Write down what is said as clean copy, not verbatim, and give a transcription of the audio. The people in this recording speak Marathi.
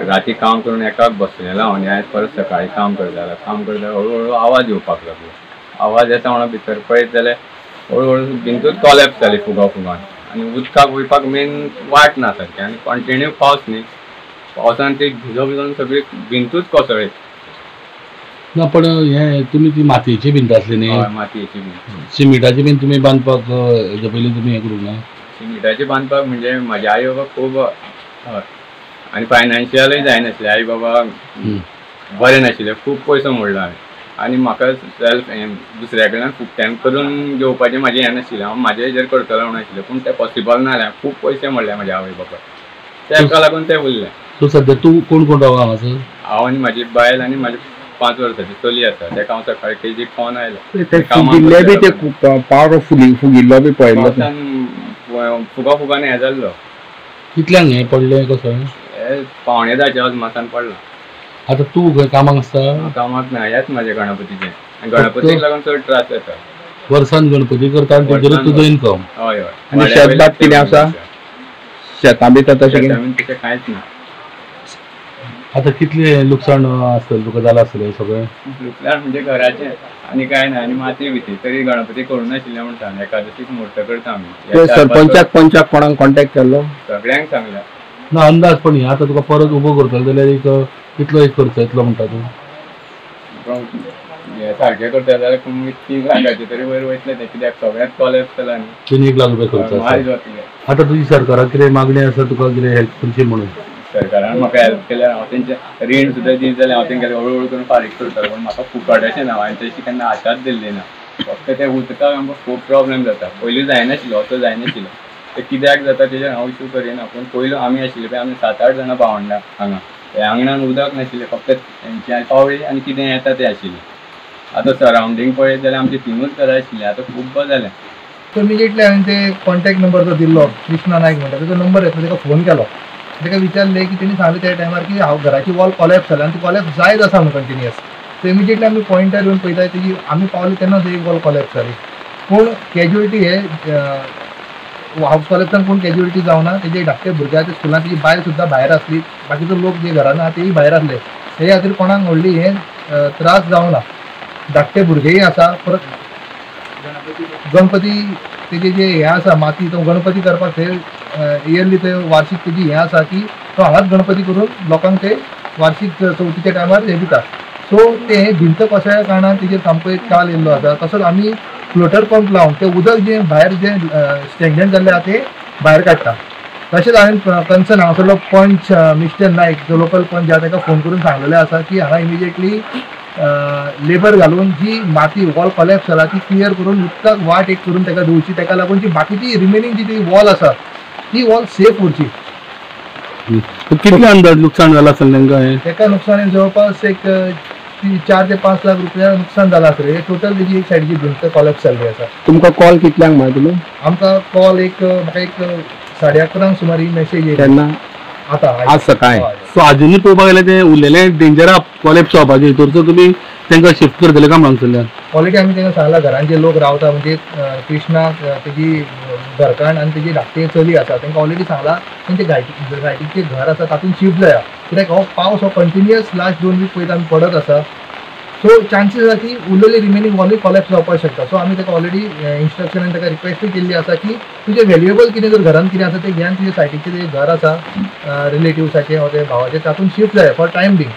राती काम करून एकाक बसलेलो हांव आनी आयज परत सकाळी काम करता हळूहळू आवाज येवपाक लागलो. आवाज येता म्हणून भितर पळयत जाल्यार हळूहळू भिंतूच कॉलेप्स जाली फुगोन आनी उदकाक वयपाक मेन वाट ना सारकी आनी कंटिन्यू पावस न्ही, पावसान ती भिजून सगळी भिंतूच कोसळ्ळी. ना पण हे तुमी ती मातयेची भिंत आसली न्ही, मातयेची भिंत. सिमिटाची भिंत तुमी बांदपाक हेच्या पयलीं तुमी हें करूंक ना? सिमिटाची बांदपाक म्हणजे म्हाजे आई बाबा खूब आनी फायनान्शियलूय जायनासलें. आई बाबा बरें नाशिल्ले, खूब पयसो मोडलो हांवें आनी म्हाका सेल्फ दुसऱ्या कडल्यान फुकट्यान करून घेवपाचें म्हाजें हें नाशिल्लें. हांव म्हाज्या हेजेर करतलो म्हणून आशिल्लें पूण तें पॉसिबल ना जालें. खूब पयशे मोडले म्हाज्या आवय बाबा, तेका लागून तें उरलें. सो सद्या तूं कोण कोण रावता हांगासर? हांव आनी म्हाजी बायल आनी म्हाजी 5 वर्साची चली आसा, तेका हांव सकाळी केजीक फोन आयलो. फुगिल्लो बी पळयलो फुगान हें जाल्लो. कितल्यांक हें पडलें कसो? हे 9:15 अजमासान पडला. आतां तूं खंय कामाक आसता? कामाक ना, हेच म्हाजे गणपतीचें. गणपतीक लागून चड त्रास जाता. वर्सान गणपती करता आनी तेजेरूच तुजो इनकम? हय हय. आनी शेतबाग कितें आसा? शेतां बी तशें कितें कांयच ना. आतां कितलें लुकसाण आसतलें तुका जालां आसतलें सगळें? लुकसाण म्हणजे घराचें आनी कांय ना, आनी माती बिती तरी गणपती करूं नाशिल्लें म्हणटा. एकादशीक म्हूर्त करता आमी. सरपंचाक पंचाक कोणाक कॉन्टॅक्ट केल्लो? सगळ्यांक सांगला. ना अंदाज पण हे आतां तुका परत उबो करतलो जाल्यार एक कितलो एक खर्च येतलो म्हणटा तूं? हे सारकें करता जाल्यार 3 लाखाचे तरी वयर वयतले ते, कित्याक सगळ्यात कॉलेप्स जाला न्ही. 3 लाख रुपया खर्च आसा. आतां तुजी सरकाराक कितें मागणी आसा तुका कितें हेल्प करची म्हणून? सरकारान म्हाका हेल्प केल्यार हांव तेंचें रीण सुद्दां दीत जाल्यार हांव तेंगें हळू करून फारीक करतलो. पूण म्हाका फुकट अशें ना, हांवें तशी केन्ना आशाच दिल्ली ना. फक्त ते उदकाक आमकां खूब प्रॉब्लेम जाता. पयलीं जायनाशिल्लो, असो जायनाशिल्लो. ते कित्याक जाता तेजेर हांव इशू करिना. पूण पयलीं आमी आशिल्ले पळय, आमी 7-8 जाणां भावंडां हांगा. हे आंगणान उदक नाशिल्लें, फक्त तेंच्या पावळी आनी कितें येता तें आशिल्लें. आतां सरावंडींग पळयत जाल्यार आमची 3च घरां आशिल्लीं, आतां खूब जालें. इमिजिएटली हांवें ते कॉन्टॅक्ट नंबर जो दिल्लो, कृष्णा नायक म्हणटा तेजो नंबर येतलो, तेका फोन केलो. तेका विचारलें की तेणी सांगलें त्या टायमार की हांव घराची वॉल कॉलेप्स जाला आनी ती कॉलेप्स जायत आसा म्हणून कंटिन्युअस. सो इमिजिएटली आमी पॉयंटार येवन पळयता तेजी आमी पावले तेन्नाच एक वॉल कॉलेप्स जाली. पूण कॅज्युअलिटी हे हाऊस कॉलेप्सान कोण कॅज्युअलिटी जावना. तेजे धाकटे भुरग्याच्या स्कुलान तेजी बायल सुद्दां भायर आसली, बाकीचो लोक जे घरान आहा तेय भायर आसले. हे खातीर कोणाक व्हडली हे त्रास जावना. धाकटे भुरगेय आसा. परत गणपती तेजे जे हें आसा माती, तो गणपती करपाक ते इयरली ते वार्षिक तेजी हें आसा की तो हांगाच गणपती करून लोकांक ते वार्षिक चवथीच्या टायमार हे दिता. सो ते भिंत कोसळ्या कारणान तेजेर सामको एक काल येयल्लो आसा. तसोच आमी फ्लोटर पंप लावन ते उदक जे भायर जे स्टॅग्नंट जाल्लें आहा ते भायर काडटा. तशेंच हांवें कन्सर्न हांगासरलो पंच मिस्टर नायक जो लोकल पंच आहा ताका फोन करून सांगलेलें आसा की हांगा इमिजिएटली लेबर घालून जी माती वॉल कॉलेप्स जाला ती क्लियर करून उदकाक वाट एक करून ताका दिवची. ताका लागून जी बाकीची रिमेनिंग जी ती वॉल आसा ती वॉल सेफ उरची. कितले अंदाज नुकसाण जालां आसतलें तांकां? ताका नुकसान जवळपास एक 4 ते 5 लाख रुपया नुकसान जालां आसतलें. टोटल तेजी एक सायडीची भिंत कॉलेप्स जाल्ली आसा. तुमकां कॉल कितल्यांक म्हळ्या तुमी? आमकां कॉल म्हाका एक 11:30 सुमार ही मेसेज येयली. केन्ना? आतां आज सकाळी. सो आजुनूय पळोवपाक गेल्यार तें उरलेलें डेंजर कॉलेप्स जावपाचें हितूरचो तुमी तांकां शिफ्ट करतले काय हांगासरल्यान? ऑलरेडी आमी तांकां सांगलां घरान जे लोक रावता म्हणजे कृष्णा तेजी घरकान्न आनी तेजी धाकटी चली आसा तांकां ऑलरेडी सांगलां तेंचे घायटीचें घर आसा तातूंत शिफ्ट जाया. कित्याक हो पावस हो कंटिन्युअस लास्ट 2 वीक पयलीं आमी पडत आसा. सो चान्सीस आसा की उरलेली रिमेनिंग वॉलूय कॉलेप्स जावपाक शकता. सो आमी ताका ऑलरेडी इंस्ट्रक्शन आनी ताका रिक्वेस्टूय केल्ली आसा की तुजें व्हॅल्युएबल कितें जर घरान कितें आसा तें घेवन तुजें सायटीचें जें घर आसा रिलेटिव्साचें वा ते भावाचें तातूंत शिफ्ट जाय फॉर टायम बींग.